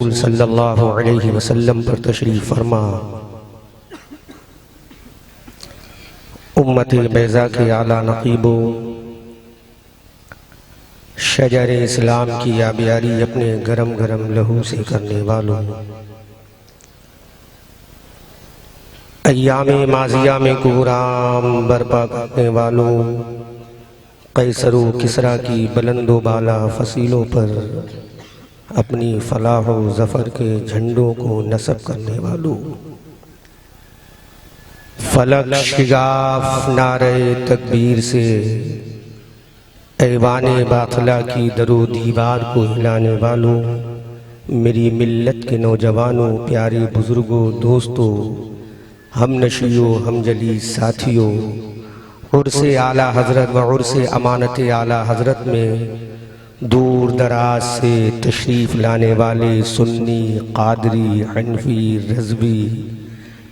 सल्लल्लाहु अलैहि वसल्लम पर तशरीफ़ फरमा। उम्मत बैज़ा के आला नक़ीबो, शजर इस्लाम की आबियारी अपने गरम गरम लहू से करने वालों, अय्याम माज़िया में कुराम बर्पा करने वालों, कैसरो किसरा की बुलंदो बाला फसीलों पर अपनी फलाह व ज़फ़र के झंडों को नस्ब करने वालों, फलक शिगाफ नारे तकबीर से ऐवाने बातला की दरो दीवार को हिलाने वालों, मेरी मिल्लत के नौजवानों, प्यारे बुज़ुर्गों, दोस्तों, हम नशियों, हम जली साथियों, उर्से आला हज़रत व उर्से अमानत आला हज़रत में दूर दराज से तशरीफ़ लाने वाले सुन्नी, क़ादरी, हनफी, रज़वी,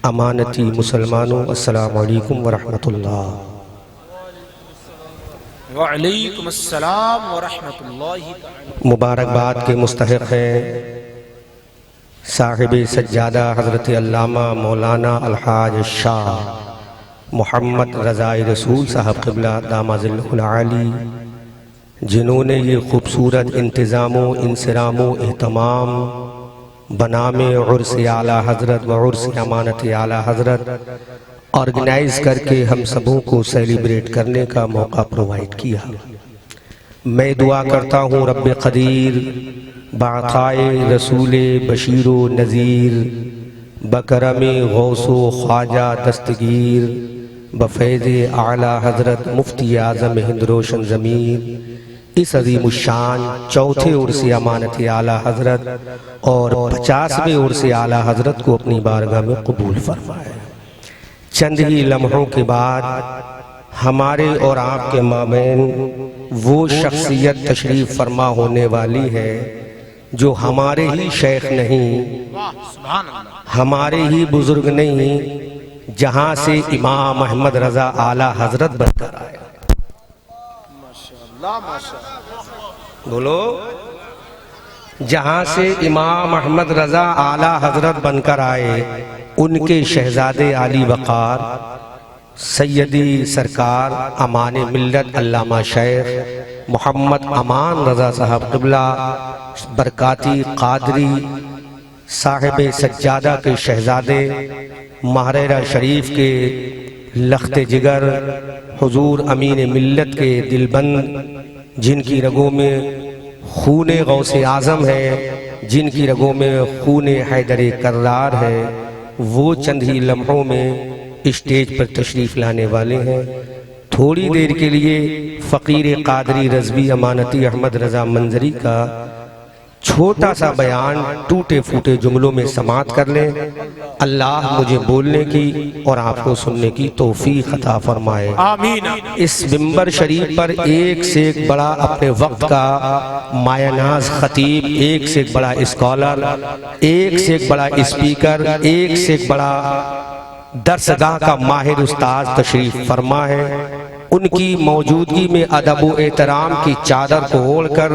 अमानती मुसलमानों, अस्सलामु अलैकुम व रहमतुल्लाह। व अलैकुम अस्सलाम व रहमतुल्लाहि। मुबारकबाद के मुस्तहिक़ हैं साहिब सज्जादा हज़रत अल्लामा मौलाना अलहाज शाह मोहम्मद रज़ाए रसूल साहब क़िबला दामाज़िल्लुल आली, जिन्होंने ये खूबसूरत इंतज़ामो इंसरामो एहतमाम बनामे उर्स आला हज़रत व उर्स अमानत आला हज़रत ऑर्गेनाइज़ करके हम सबों को सेलिब्रेट करने का मौका प्रोवाइड किया। मैं दुआ करता हूँ रब्बे क़दीर बाक़ाए रसूल बशीरो नज़ीर बकरमे गौसो ख्वाजा दस्तगीर बफ़ैज़ आला हज़रत मुफ्ती आज़म हिंद रोशन ज़मीर इस अज़ीमुश्शान चौथे उर्स अमानत आला हज़रत और 50वें उर्स आला हज़रत को अपनी बारगाह में कबूल फरमाए। चंद ही लम्हों के बाद हमारे और आपके माबैन वो शख्सियत तशरीफ़ फरमा होने वाली है जो हमारे ही शेख नहीं, हमारे ही बुजुर्ग नहीं, जहाँ से इमाम अहमद रज़ा आला हज़रत बनकर आए। बोलो, जहाँ से इमाम अहमद रज़ा आला हज़रत बनकर आए, उनके शहजादे आली वक़ार सैयदी सरकार अमाने मिल्लत अल्लामा शेख मोहम्मद अमान रज़ा साहब क़िबला बरकाती क़ादरी साहिब सज्जादा के शहजादे महरेरा शरीफ के लख्ते जिगर हुजूर अमीन मिल्लत के दिलबंद, जिनकी रगों में खूने गौसे आज़म है, जिनकी रगों में खूने हैदर कर्रार है, वो चंद ही लम्हों में स्टेज पर तशरीफ़ लाने वाले हैं। थोड़ी देर के लिए फ़कीर क़ादरी रज़वी अमानती अहमद रज़ा मंजरी का छोटा सा बयान टूटे फूटे जुमलों में समात कर लें। अल्लाह मुझे बोलने की और आपको सुनने की तौफीक अता फरमाए, आमीन। इस मिंबर शरीफ पर एक से एक बड़ा अपने वक्त का मायनाज खतीब, एक से एक बड़ा स्कॉलर, एक से एक बड़ा स्पीकर, एक से एक बड़ा दर्सगाह का माहिर उस्ताद तशरीफ फरमा है। उनकी मौजूदगी में अदब व एहतराम की चादर को ओढ़कर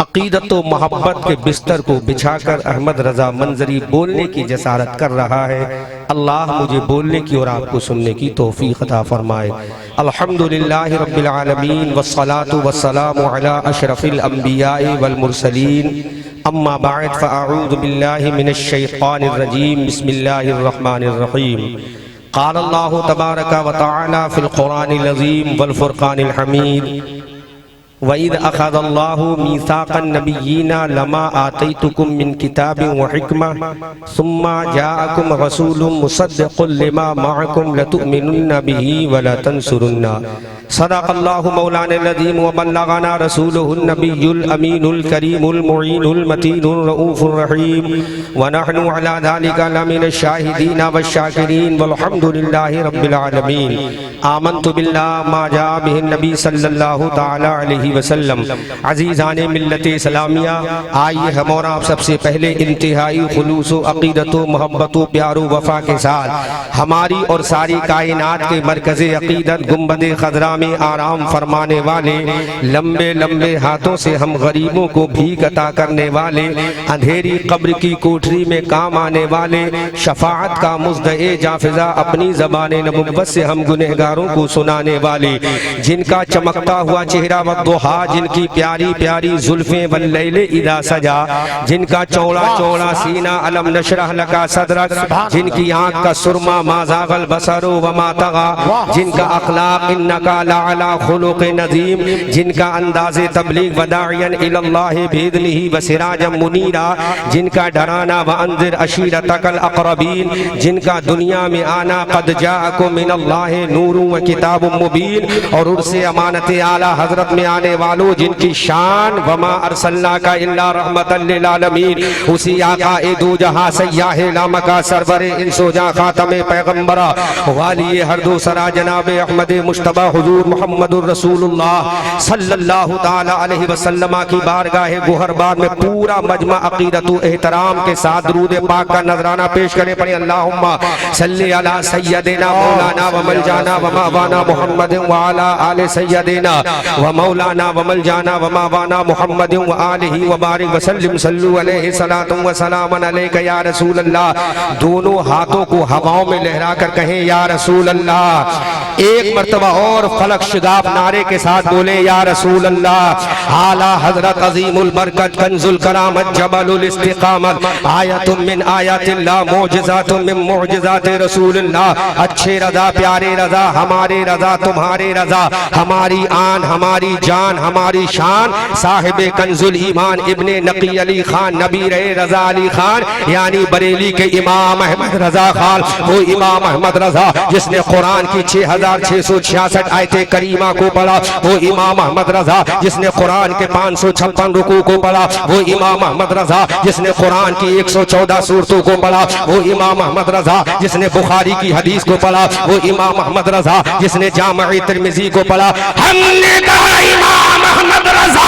अकीदत व मोहब्बत के बिस्तर को बिछाकर अहमद रज़ा मंजरी बोलने की जसारत कर रहा है। अल्लाह मुझे बोलने की और आपको सुनने की तौफीक अता फरमाए। अल्हम्दुलिल्लाहि रब्बिल आलमीन वस्सलातु वस्सलामु अला अशरफिल अंबिया'i वल मुरसलीन, अम्मा बअद फ़अऊज़ु बिल्लाहि मिनश शैतानिर रजीम, बिस्मिल्लाहिर रहमानिर रहीम। क़ाल अल्लाहु तबारक व तआला फ़िल क़ुरानिल अज़ीम वल फ़ुरक़ानिल हमीद, वइज़ अख़ज़ल्लाहु मीसाक़न नबिय्यीना लमा आतैतुकुम मिन किताबिन व हिकमह सुम्मा जाअकुम रसूलुम मुसद्दिक़ुन लिमा मअकुम लतुअमिनुन्न बिही व लतंसुरुन्ना। सदक़ल्लाहु मौलाना अज़ीम व बल्लगना रसूलुहुन नबियुल अमीनुल करीमुल मुईनुल मतीनुर रऊफ़ुर रहीम व नहनु अला ज़ालिका लमिनश शाहिदीन वश्शाकिरीन वल्हम्दुलिल्लाहि रब्बिल आलमीन। आमन्तु बिल्लाहि मा जाअ बिहिन नबी सल्लल्लाहु तआला अलैहि वसल्लम। अजीज़ान मिल्लत इस्लामिया, आइए हम और आप सबसे पहले इंतहाई खुलूस अक़ीदत मोहब्बत प्यार वफ़ा के साथ हमारी और सारी कायनात के मरकज़ अक़ीदत गुंबद खदरा में आराम फरमाने वाले, लंबे लंबे हाथों से हम गरीबों को भीख अता करने वाले, अंधेरी कब्र की कोठरी में काम आने वाले, शफाअत का मुज़्दए जाफ़िज़ा अपनी ज़बान नबुव्वत से हम गुनहगारों को सुनाने वाले, जिनका चमकता हुआ चेहरा वद्दुहा, जिनकी प्यारी प्यारी जुल्फ़ें वल्लैल इज़ा सजा, जिनका चौड़ा चौड़ा सीना अलम नशरह लका सदरक, जिनकी आँख का सुरमा मा ज़ाग़ल बसर वमा तग़ा, जिनका अख़लाक़ इन्नका लअला खुलुक़िन नज़ीम, जिनका अंदाज़े तबलीग वदाइयन इलल्लाहि बिइज़्निही व सिराजम मुनीरा, जिनका डराना व अंज़िर अशीरतकल अक़रबीन, जिनका दुनिया में आना क़द जाअकुम मिनल्लाहि नूरुन व किताबुम मुबीन, और उर्से अमानत आला हज़रत में आने वालों जिनकी शान वमा अरसलनाका इल्ला रहमतल लिल आलमीन, उसी आका ए दो जहां सय्याह लामका सरवरे इंसोजा खातमे पैगंबरा वाली हर दो सरा जनाब अहमद मुश्तबा हुजूर मुहम्मदुर रसूलुल्लाह सल्लल्लाहु ताला अलैहि वसल्लम की बारगाह गुहरबार में पूरा मजमा अक़ीदत व एहतराम के साथ दुरूद पाक का नजराना पेश करें। पढ़े अल्लाहुम्मा सल्ली अला सय्यदिना मौलाना व मलजाना व मावाना मुहम्मद व अला आले सय्यदिना व मौलाना व मलजाना व मावाना मुहम्मद व आलिहि व बारिक व सल्लिम सल्लु अलैहि सलातु व सलामन अलैका या रसूल अल्लाह। दोनों हाथों को हवाओं में लहरा कर कहें या रसूल अल्लाह। एक मर्तबा और फलक शिगाफ नारे के साथ बोले या रसूल अल्लाह। आला हजरत अजीमुल बरकत कंजुल करामत जबलुल इस्तिकामत आयतुम मिन आयातिल्लाह मौजिज़ातुम मिन मौजिज़ाति रसूलिल्लाह। अच्छे रजा प्यारे रजा हमारे रजा तुम्हारे रजा, हमारी आन हमारी जान हमारी शान, साहिब कंजुल ईमान इब्ने नकी अली खान नबी रहे रजा अली खान यानी बरेली के इमाम अहमद रजा खान, वो इमाम अहमद रजा जिसने कुरान की 6666 आयते करीमा को पढ़ा, वो इमाम अहमद रजा जिसने कुरान के 556 रुकू को पढ़ा, वो इमाम अहमद रजा जिसने कुरान की 114 सूरतों को पढ़ा, वो इमाम अहमद रजा जिसने बुखारी की हदीस को पढ़ा, वो इमाम अहमद रजा जिसने जामे तिर्मिज़ी को पढ़ा। हमने कहा इमाम अहमद रजा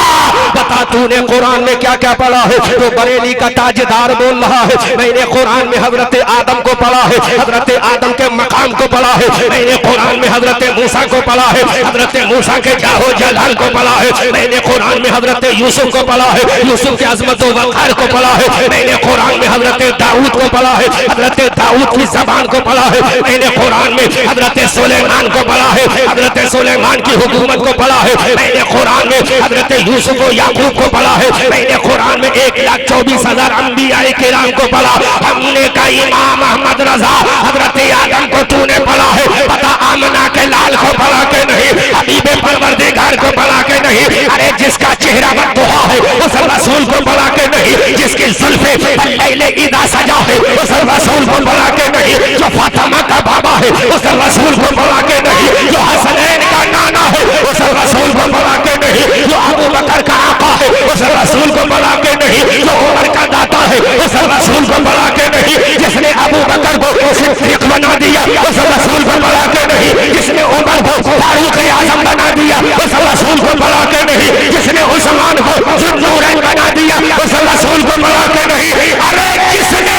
बता तूने कुरान में क्या क्या पढ़ा है? तो बरेली का ताजदार बोल रहा है मैंने कुरान में हजरत आदम को पढ़ा है, हजरत आदम के मकाम को पढ़ा है, मैंने कुरान में हजरत मूसा को पढ़ा है, हजरत मूसा के जाहो जलाल को पढ़ा है, मैंने कुरान में हजरत यूसुफ को पढ़ा है, यूसुफ के अजमत व वक़ार को पढ़ा है, मैंने कुरान में हजरत दाऊद को पढ़ा है, हजरत दाऊद की जबान को पढ़ा है, मैंने कुरान में हजरत सुलेमान को पढ़ा है, हजरत सुलेमान की हुकूमत को पढ़ा है, मैंने कुरान में हजरत यूसुफ व याकूब को पढ़ा है, मैंने कुरान में 1,24,000 अंबियाए किराम को पढ़ा। हमने का इमाम अहमद रजा हजरत आदम को तूने पढ़ा है, बता आमना के लाल को पढ़ा के नहीं, हबीबे परवरदिगार को पढ़ा के नहीं, अरे जिसका चेहरा बद्दुहा है उस रसूल को पढ़ा के नहीं, जिसकी जुल्फे लैले इदा सजा है उस रसूल को पढ़ा के नहीं, जो फातिमा का बाबा है उस रसूल को पढ़ा के नहीं, जो हसनैन का नाना है उस रसूल को पढ़ा के नहीं, जो अबू बकर का आका है उस रसूल को पढ़ा के नहीं, जो उमर का दाता है उस रसूल को पढ़ा के नहीं, जिसने अबू बकर को सिद्दीक बना दिया उस रसूल को पढ़ा के नहीं, जिसने उमर को फारूक आजम बना दिया उस रसूल को पढ़ा के नहीं, जिसने उस्मान को ज़ुन्नूरैन बना दिया उस रसूल को पढ़ा के नहीं, अरे किसने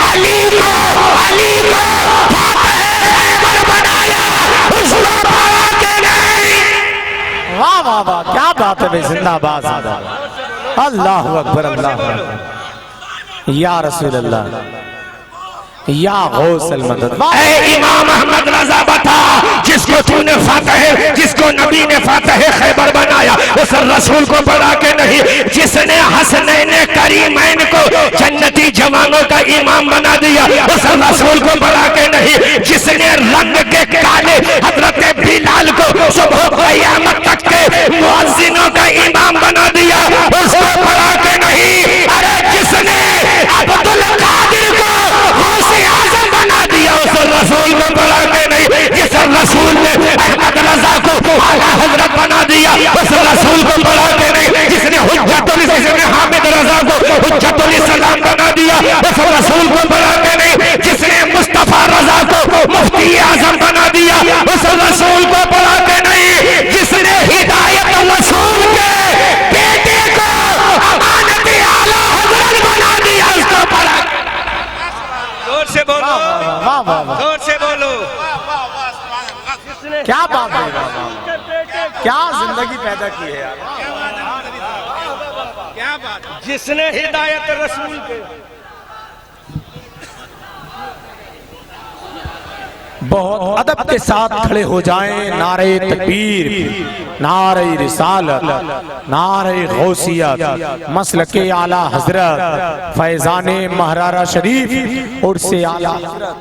अली को फातिह बनाया उसको पढ़ा के नहीं। वाह वाह वाह, क्या बात है भाई, जिंदाबाद अल्लाह अकबर अल्लाह या रसूल अल्लाह या गौसल मदद। इमाम अहमद रजा बता जिसको तूने फातिह जिसको नबी ने फातिह खैबर बनाया उस रसूल को पढ़ा के नहीं, जिसने हसनैन करीमैन को जन्नती जवानों का इमाम बना दिया उस रसूल को पढ़ा के नहीं, जिसने रंग के काले हजरत बिलाल को सुबह क़यामत तक के मुअज्जिनों का इमाम बना दिया उसको पढ़ा के नहीं, अरे जिसने अब्दुल कादिर को आज़म बना दिया उस रसूल को पढ़ा के नहीं, जिस रसूल ने अहमद रजा को आला हजरत बना दिया उस रसूल को पढ़ा के नहीं, जिसने हामिद रजा को हुज्जतुल इस्लाम बना दिया उस रसूल को पढ़ा के नहीं, जिसने मुस्तफा रजा को मुफ्ती आजम बना दिया उस रसूल को पढ़ा के नहीं, वाह वाह वाह, जोर से बोलो। क्या बात है, क्या जिंदगी पैदा की है यार, क्या बात, जिसने हिदायत रसूल के। बहुत अदब के साथ खड़े हो जाएं, नारे तकबीर, नारे रिसालत, नारे गौसियत, मसलके आला हजरत फैजाने महरारा शरीफ और से आला हजरत।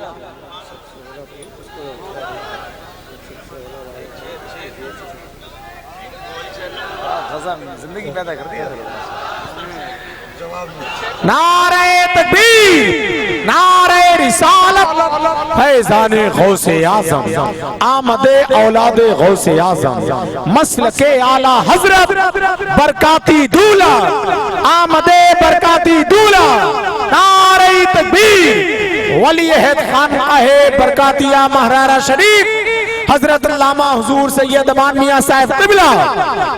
जिंदगी पैदा कर दी है। नारे तकबीर, नारे रिसालत, फैज़ाने गौसे आज़म, आमदे औलादे गौसे आज़म, मसलके आला हजरत, बरकाती दूल्हा, आमदे बरकाती दूल्हा। नारे तकबीर, वली अहद खानकाहे बरकातिया महरारा शरीफ हजरत अल्लामा हुजूर सैयद अमान मियां साहब क़िबला।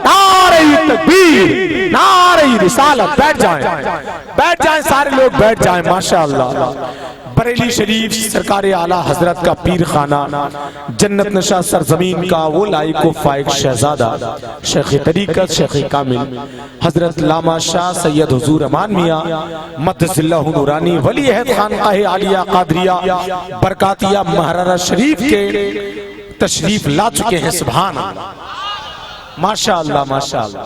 नारे तकबीर, नारे रिसालत। बैठ जाएं सारे लोग बैठ जाएं। माशाअल्लाह। बरेली शरीफ सरकार आला हजरत का पीर खाना, जन्नत नशा सरजमीन का वो लाइक व फाइक शहजादा, शेख तरीकत शेख कामिल हजरत लामा शाह सैयद हुजूर अमान मियां मद्दसिल्लाहु नूरानी वली अहद खानकाहे आलिया कादरिया बरकातिया महरारा शरीफ के तशरीफ ला चुके हैं। सुभान अल्लाह, माशाअल्लाह माशाअल्लाह।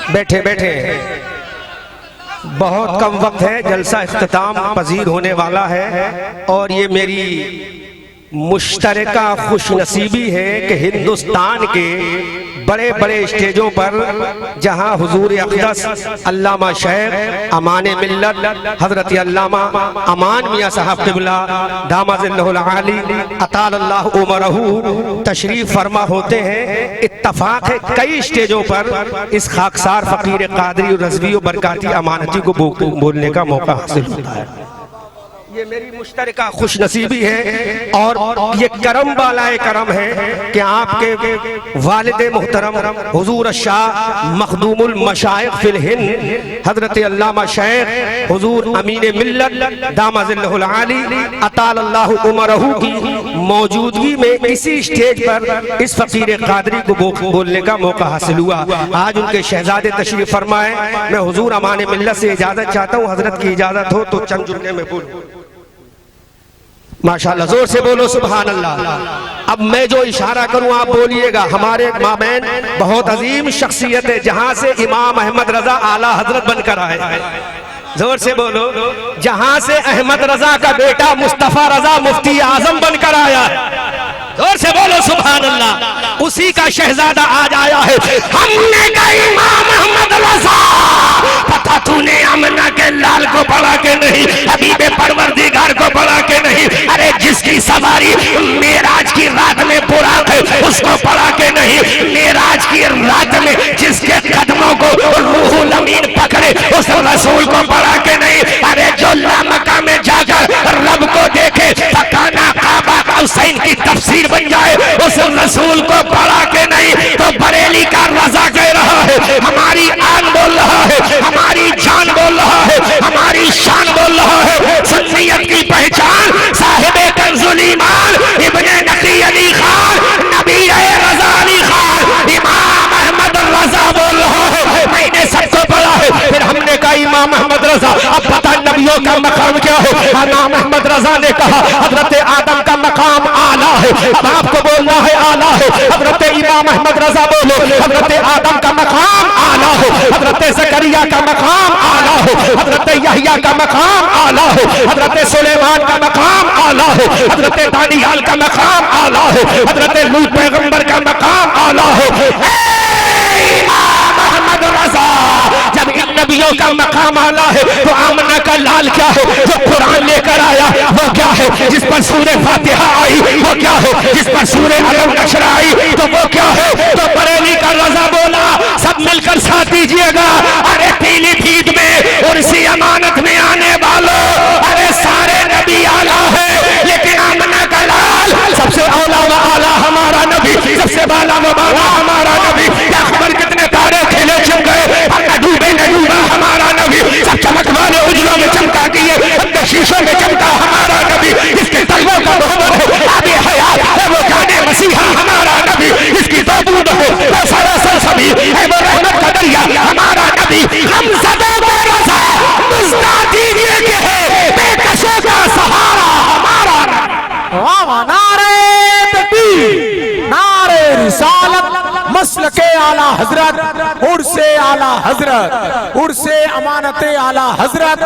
बैठे बैठे, बहुत कम वक्त है, जलसा इख्तिताम पजीर होने वाला है। और ये मेरी मुश्तरका खुशनसीबी है कि हिंदुस्तान के बड़े बड़े स्टेजों पर जहां हुजूर अक़दस अल्लामा शेख अमाने मिल्लत हजरत अल्लामा अमान मियां साहब क़िबला दामदिल्लाहुल आली अतालल्लाहु उमरहू तशरीफ फरमा होते हैं। इत्तफाक है कई स्टेजों पर इस खाकसार फ़कीर क़ादरी और रज़वी और बरकाती अमानती को बोलने का मौका हासिल होता है। ये मेरी मुश्तरका खुशनसीबी है और ये करम वाला करम है कि आपके वालिद मोहतरम हुजूर शाह मखदूमुल मशाइख फिल हिंद हजरत अल्लामा शेख हुजूर अमीन मिल्लत दामदिल्लाहुल आली अतालल्लाहु उमरहू की मौजूदगी में इसी स्टेज पर इस फ़कीर क़ादरी को बोलने का मौका हासिल हुआ। आज उनके शहजादे तशरीफ फरमाए। मैं हुजूर अमान मिल्लत से इजाज़त चाहता हूँ, हजरत की इजाज़त हो तो चंद जुमले में बोलूं। माशाअल्लाह, जोर से बोलो सुभान अल्लाह। अब मैं जो इशारा करूं आप बोलिएगा। हमारे मामैन बहुत अजीम शख्सियत है, जहां से इमाम अहमद रजा आला हजरत बनकर आए। जोर से बोलो। जहां से अहमद रजा का बेटा मुस्तफा रजा मुफ्ती आजम बनकर आया है। जोर से बोलो सुभान अल्लाह। उसी का शहजादा आज आया है। हमने कहा इमाम अहमद रजा, पता तूने अमना के लाल को पढ़ा के नहीं, हबीबे परवरदिगार को पढ़ा के नहीं, अरे जिसकी सवारी मेराज की रात में बुराक है उसको पढ़ा के नहीं, मेराज की रात में जिसके कदमों को रूहुल अमीन पकड़े उस रसूल को पढ़ा के नहीं, अरे जो मक्का में जाकर रब को देखे फकाना काबा हुसैन की तफसीर बन जाए उस रसूल को पढ़ा के नहीं। तो बरेली का रजा कह रहा है, हमारी आन बोल रहा है, हमारी जान बोल रहा है, हमारी शान बोल रहा है। सुन्नियत की पहचान साहिबे कंजुल ईमान इब्ने नकी अली खान नबी रजा अली खान इमाम अहमद रजा बोल रहा है। मैंने सबको पढ़ा है। फिर हमने कहा इमाम अहमद रजा, अब पता नबियों का मकाम क्या है। इमाम अहमद रजा ने कहा हजरत आदम का मकाम आला है। अब आपको बोलना है आला है। हजरत इमाम अहमद रजा बोलो, हजरत आदम का मकाम आला है, हजरत ज़करिया का मकाम आला है, हजरत यहया का मकाम आला है, हजरत सुलेमान का मकाम आला है, हजरत दानियाल का मकाम आला है, हजरत लूत पैगंबर का मकाम आला है। इमाम अहमद रजा, जब इन नबियों का मकाम आला है तो आमना का लाल क्या है जो कुरान लेकर आया, वो क्या है जिस पर सूरे फातिहा आई, वो क्या है जिस पर सूरे अलम नशर आई, तो वो क्या है तो बरेली का रजा बोला। सब मिलकर साथ दीजिएगा। अरे पीली भीड़ में और इसी अमानत में आने वालों, अरे सारे नबी आला है लेकिन आमना का लाल सबसे औला व आला हमारा नबी, सबसे बाला व बाला हमारा नबी। क्या खबर कितने तारे खेले चुप गए, न डूबे न डूबा हमारा शीशों में चमका हमारा नबी, इसके तलवों का मोहम्मद है, आगे हयात है वो जाने मसीहा हमारा नबी, इसकी ताबूत है वो सरासर सभी है वो रहमत का दरिया हमारा नबी, हम सदा बेरस है मुस्तादी के है बेकसों का सहारा हमारा नबी। वाह वाह, नारे तकबीर, नारे रिसालत, मसलके आला हजरत, उर्से आला हजरत, उर्से अमानते आला हजरत,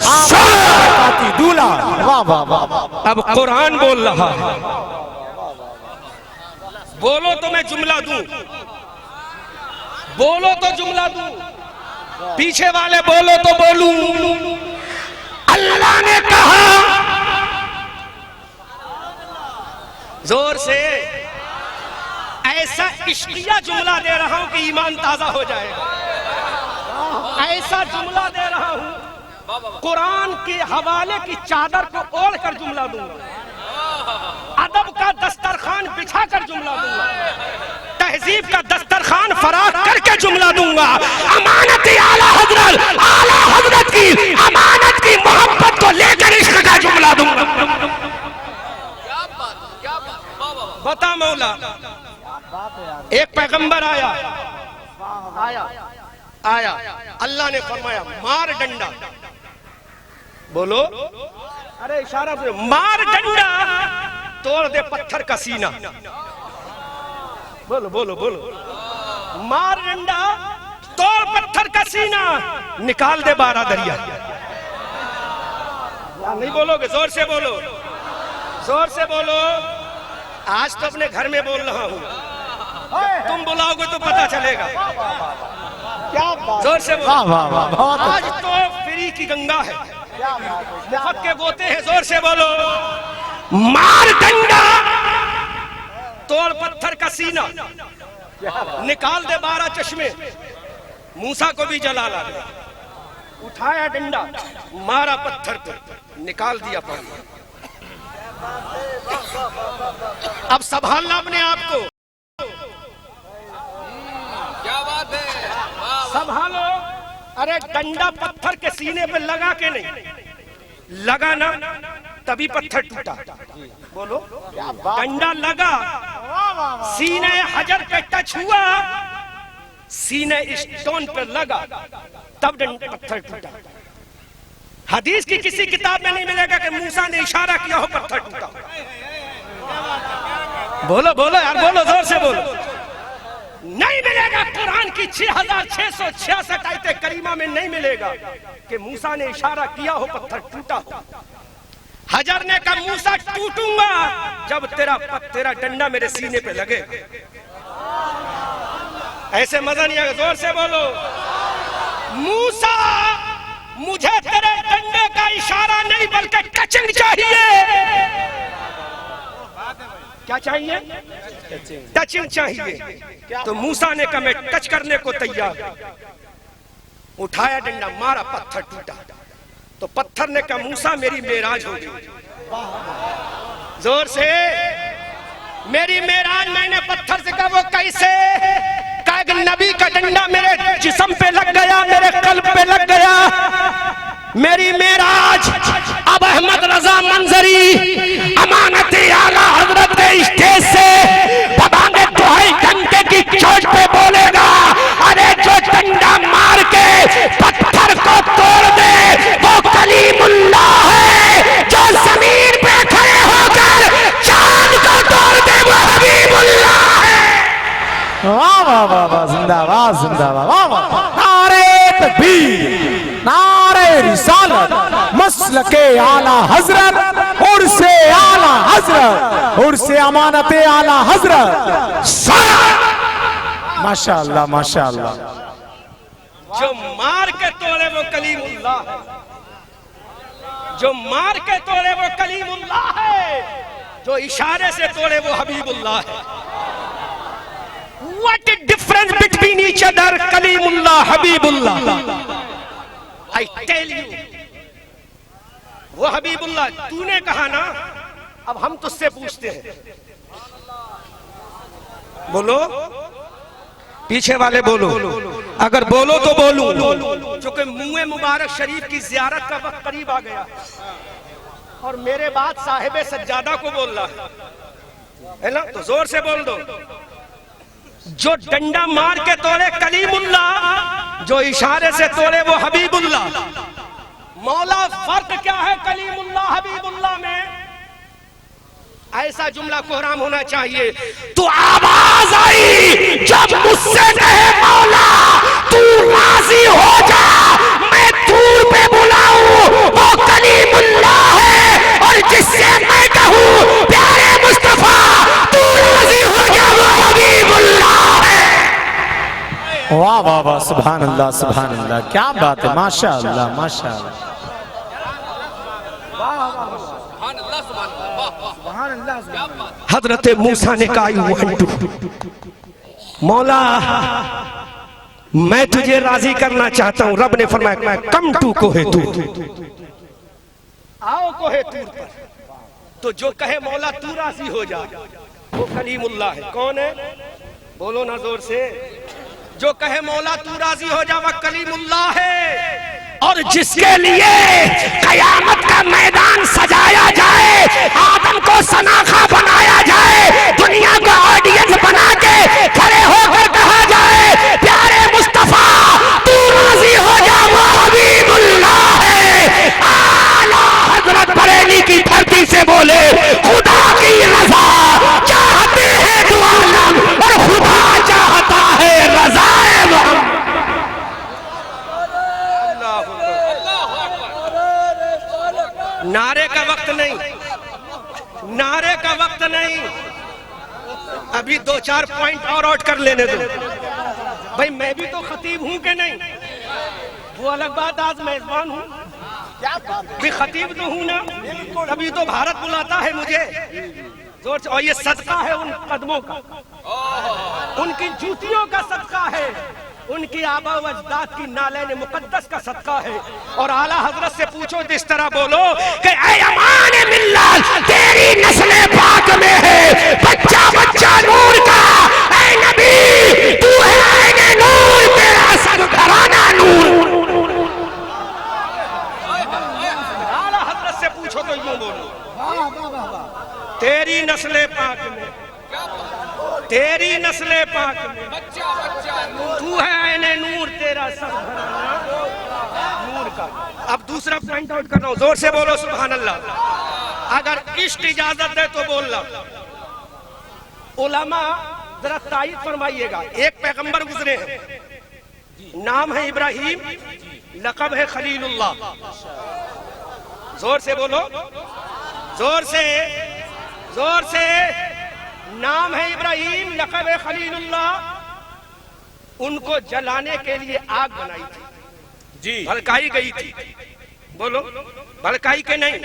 आती दूल्हा। वाह वाह वाह। अब कुरान बोल रहा है, बोलो तो मैं जुमला दूं, बोलो तो जुमला दूं, पीछे वाले बोलो तो बोलूं। अल्लाह ने कहा, जोर से, ऐसा इश्किया जुमला दे रहा हूं कि ईमान ताजा हो जाएगा। ऐसा जुमला दे रहा हूं, कुरान के हवाले की चादर को ओढ़ कर जुमला दूंगा, अदब का दस्तरखान बिछा कर जुमला दूंगा, तहजीब का दस्तरखान फराग करके जुमला दूंगा। अमानत आला हजरत की अमानत की मोहब्बत को लेकर इश्क का जुमला दूंगा। बता मौला, एक पैगंबर आया, अल्लाह ने फरमाया मार डंडा, बोलो, अरे इशारा से मार डंडा, तोड़ दे पत्थर का सीना, बोलो बोलो बोलो, मार डंडा, तोड़ पत्थर का सीना, निकाल दे 12 दरिया। नहीं बोलोगे? जोर से बोलो, जोर से बोलो। आज तो अपने घर में बोल रहा हूँ, तुम बुलाओगे तो पता चलेगा। क्या जोर से बोलो। आज तो फ्री की गंगा है, मुफ्त के गोते हैं। जोर से बोलो, मार डंडा, तोड़ पत्थर का सीना, निकाल दे 12 चश्मे। मूसा को भी जला ला, उठाया डंडा, मारा पत्थर पर, निकाल दिया पानी। अब संभालना अपने आप को, क्या बात है, संभालो। अरे डंडा पत्थर के सीने पे लगा के नहीं, लगा ना तभी पत्थर टूटा। बोलो, डंडा लगा, सीने हजर पे टच हुआ, सीने स्टोन पे लगा, तब डंडा पत्थर टूटा। हदीस की किसी किताब में नहीं मिलेगा कि मूसा ने इशारा किया हो पत्थर टूटा। बोलो बोलो यार, बोलो, जोर से बोलो। नहीं मिलेगा। कुरान की 6666 आयते करीमा में नहीं मिलेगा कि मूसा ने इशारा किया हो पत्थर टूटा हो। हजर ने कहा मूसा टूटूंगा जब तेरा डंडा मेरे सीने पे लगे। ऐसे मजा नहीं आएगा, जोर से बोलो। मूसा, मुझे तेरे डंडे का इशारा नहीं बल्कि टचिंग चाहिए। क्या चाहिए? टचिंग चाहिए। तो मूसा ने कहा मैं टच करने को तैयार। उठाया डंडा, मारा, पत्थर टूटा। तो पत्थर ने कहा मूसा मेरी मेराज हो गई। जोर से, मेरी मेराज। मैंने पत्थर से कहा वो कैसे? कहा नबी का डंडा मेरे जिस्म पे लग गया, मेरे कल्ब पे लग गया। मेरी मेराज। अब अहमद रजा मंजरी अमानत आला हजरत के स्टेज से पबांगे दुहाई डंडे की चोट पे बोलेगा, अरे जो डंडा मार के पत्थर को तोड़ दे वो कलीमुल्लाह है। जो जमीन पे खड़े होकर चांद को तोड़ दे वो हबीबुल्लाह है। वाह वाह वाह वाह, जिंदाबाद जिंदाबाद, वाह वाह। नारे तकबीर, नारे रिसालत, मसलके आला हजरत, उर्से आला हजरत, उर्से अमानते आला हजरत। माशाअल्लाह माशाअल्लाह। जो मार के तोड़े वो कलीमुल्लाह है। जो मार के तोड़े वो कलीमुल्लाह है। जो इशारे से तोड़े वो हबीबुल्लाह है। What is difference between each other? Kalimullah, Habibullah. I tell you, वो हबीबुल्लाह तूने कहा ना। अब हम तुझसे पूछते हैं, बोलो, पीछे वाले बोलो। अगर बोलो तो बोलूं, क्योंकि मुंह मुबारक शरीफ की जियारत का वक्त करीब आ गया। और मेरे बाद साहिब सज्जादा को बोल रहा है ना, तो जोर से बोल दो। जो डंडा मार के तोड़े कलीमुल्लाह, जो इशारे से तोड़े वो हबीबुल्लाह। मौला फर्क क्या है कलीमुल्लाह हबीबुल्लाह में? ऐसा जुमला कोहराम होना चाहिए। तो आवाज आई जब मुझसे कहे मौला तू राजी हो जा, मैं दूर पे बुलाऊं वो कलीमुल्लाह है, और जिससे मैं कहूं प्यारे मुस्तफा तू राजी हो जा वो हबीबुल्लाह है। वाह वाह वाह, सुभान अल्लाह सुभान अल्लाह, क्या बात है, माशा अल्लाह माशा अल्लाह। हजरत मूसा ने कहा मौला मैं तुझे राजी करना चाहता हूं। रब ने फरमाया कम टू कोहे तूर, आओ कोहे तूर पर। तो जो कहे मौला तू राजी हो जा वो कलीमुल्लाह है। कौन है? बोलो ना जोर से। जो कहे मौला तू राजी हो जा वह कलीमुल्लाह है। और जिसके लिए कयामत का मैदान सजाया जाए, आदम को सनाखा बनाया जाए, दुनिया का ऑडियंस बना के खड़े होकर कहा जाए प्यारे मुस्तफा तू राजी हो जा वो हबीबुल्लाह है। आला हजरत बरेली की धरती से बोले खुदा की रजा चाहते हैं दो आलम, और खुदा चाहता है रज़ाए मोहम्मद। नारे का वक्त नहीं, नारे का वक्त नहीं, अभी दो चार पॉइंट और आउट कर लेने दो। भाई मैं भी तो खतीब हूं कि नहीं? वो अलग बात, आज मेजबान हूं, भी खतीब तो हूं ना, तभी तो भारत बुलाता है मुझे जोर से। और ये सदका है उन कदमों का, उनकी जूतियों का सदका है, उनकी आबा व अजदाद की नालैन मुकद्दस का सदका है। और आला हजरत से पूछो तो इस तरह बोलो कि ऐ अमान मिल्लत तेरी नस्ल पाक में है बच्चा बच्चा नूर का, ऐ नबी तू है ऐने नूर, तेरा सब घराना नूर। आला हजरत से पूछो तो यूं बोलो तेरी नस्ल पाक में, तेरी नस्ल पाक में तू है ऐने नूर, तेरा सब घराना नूर का। अब दूसरा पॉइंट आउट कर रहा हूं, जोर से बोलो सुभान अल्लाह। अगर इश्क इजाजत दे तो बोलना। उलमा जरा तायीद फरमाइएगा, एक पैगंबर गुजरे हैं, नाम है इब्राहिम, लक़ब है खलीलुल्लाह। जोर से बोलो, जोर से, जोर से। नाम है इब्राहिम, लक़ब है खलीलुल्लाह। उनको जलाने के लिए आग बनाई थी जी, भड़काई गई थी। बोलो भड़काई के नहीं।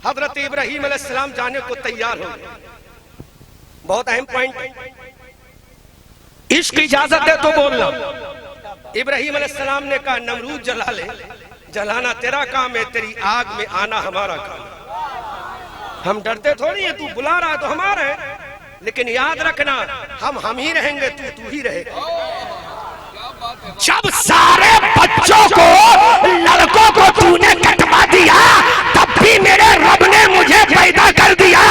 हजरत इब्राहिम अलैहिस्सलाम जाने को तैयार हो गए। बहुत अहम पॉइंट, इश्क इजाजत है तो बोलना। इब्राहिम अलैहिस्सलाम ने कहा नमरूद जला ले, जलाना तेरा काम है, तेरी आग में आना हमारा काम है। हम डरते थोड़ी है, तू बुला रहा है तो हमारा है, लेकिन याद रखना हम ही रहेंगे, तू ही रहेगा। जब सारे बच्चों को लड़कों को तूने कटवा दिया, तब भी मेरे रब ने मुझे पैदा कर दिया।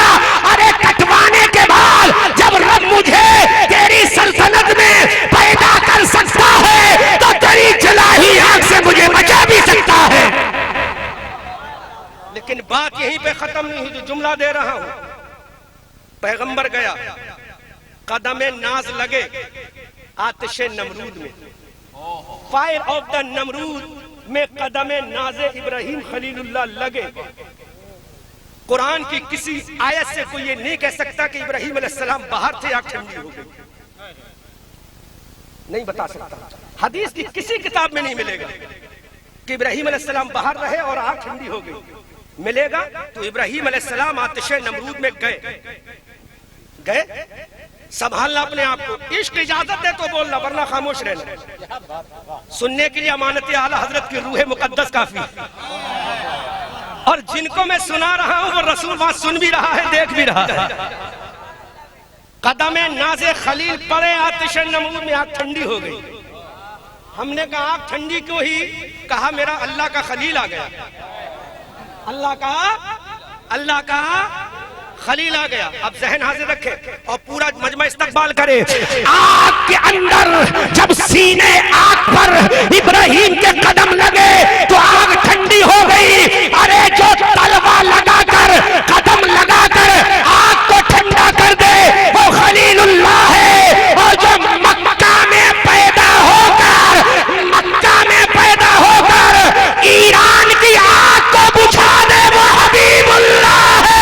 अरे कटवाने के बाद जब रब मुझे तेरी सल्तनत में पैदा कर सकता है, तो तेरी जलाही आग से मुझे बचा भी सकता है। लेकिन बात यहीं पे खत्म नहीं हुई, जो जुमला दे रहा हूं। पैगंबर गया, कदमे नाज लगे आतिशे नमरूद में, फायर ऑफ द नमरूद में कदमे नाजे इब्राहिम खलीलुल्लाह लगे। कुरान की किसी आयत से कोई ये नहीं कह सकता कि इब्राहिम अलैहिस्सलाम बाहर थे आग ठंडी हो गई, नहीं बता सकता। हदीस की किसी किताब में नहीं मिलेगा कि इब्राहिम अलैहिस्सलाम बाहर रहे और आग ठंडी हो गई। मिलेगा तो इब्राहिम अलैहिस्सलाम आतिशे नमरूद में गए, गए संभालना अपने आप को। इश्क इजाजत दे तो बोलना, वरना खामोश रहना। सुनने के लिए अमानत आला हजरत की रूह मुकद्दस काफी। और जिनको मैं सुना रहा हूं वो रसूल वहां सुन भी रहा है, देख भी रहा है। कदमे नाज़े खलील पड़े आतिशे नमरूद में, आग ठंडी हो गई। हमने कहा आग ठंडी क्यों ही? कहा मेरा अल्लाह का खलील आ गया। अल्लाह का खलील आ गया। अब जहन हाजिर रखे और पूरा मजमा इस्तकबाल करे। आग के अंदर जब सीने आग पर इब्राहिम के कदम लगे तो आग ठंडी हो गई। अरे जो तलवा लगाकर कदम लगाकर आग को ठंडा कर दे वो खलीलुल्लाह है। और जो मक्का में पैदा होकर ईरान की आग को बुझा दे वो हबीबुल्लाह है।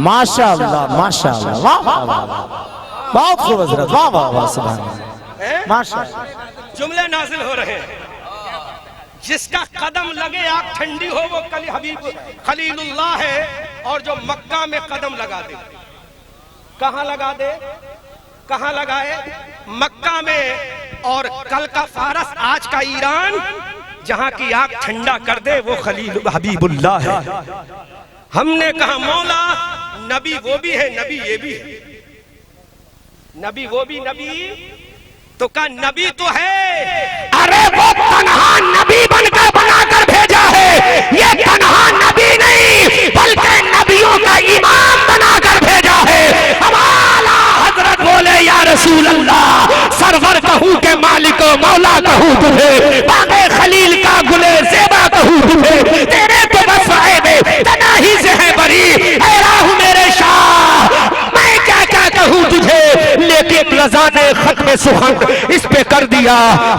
माशाअल्लाह माशाअल्लाह, वाह वाह वाह, बहुत खूब हजरत, वाह वाह वाह, सुभान अल्लाह, माशाअल्लाह। जुमले नाजिल हो रहे हैं। जिसका कदम लगे आग ठंडी हो वो हबीब खलीलुल्लाह है। और जो मक्का में कदम लगा दे, कहां लगा दे, कहां लगाए? मक्का में। और कल का फारस, आज का ईरान, जहां की आग ठंडा कर दे वो खलील हबीबुल्लाह है। हमने कहा मौला नबी वो भी है, नबी ये भी है। नबी वो भी नबी, तो कहा नबी तो है। अरे वो तन्हा नबी बनकर बनाकर भेजा है। ये तन्हा नबी नहीं बल्कि नबियों का इमाम बनाकर भेजा है। हमारा हजरत बोले या रसूल अल्लाह, सरवर कहूँ के मालिक मौला कहूँ तुझे, बागे खलील का गुले ज़ेबा कहूँ तुझे, तेरे तो बस आए तनाही से है बरी। ऐ राहु मेरे शाह, मैं क्या क्या कहूँ तुझे, लेकिन रज़ा ने खत्म सुखन इस पे कर दिया।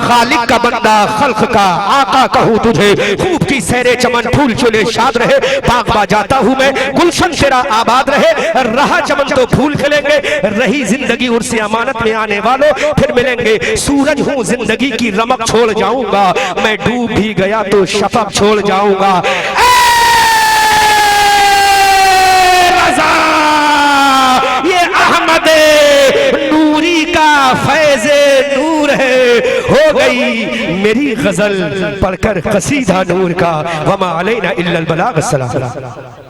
खालिक का बंदा खल्क का आका कहूँ तुझे। खूब की सैरे चमन फूल चुले शाद रहे, बाग बाजाता हूँ मैं गुलशन तेरा आबाद रहे। रहा चमन तो फूल खिलेंगे, रही जिंदगी उर्से अमानत में आने वालों फिर मिलेंगे। सूरज हूँ जिंदगी की रमक छोड़ जाऊंगा, मैं डूब भी गया तो शफक छोड़ जाऊंगा। ये अहमद नूरी का फैज़े नूर है। हो गई मेरी गजल पढ़कर कसीदा नूर का। वमा अलैना इल्लल बलाग। अस्सलाम।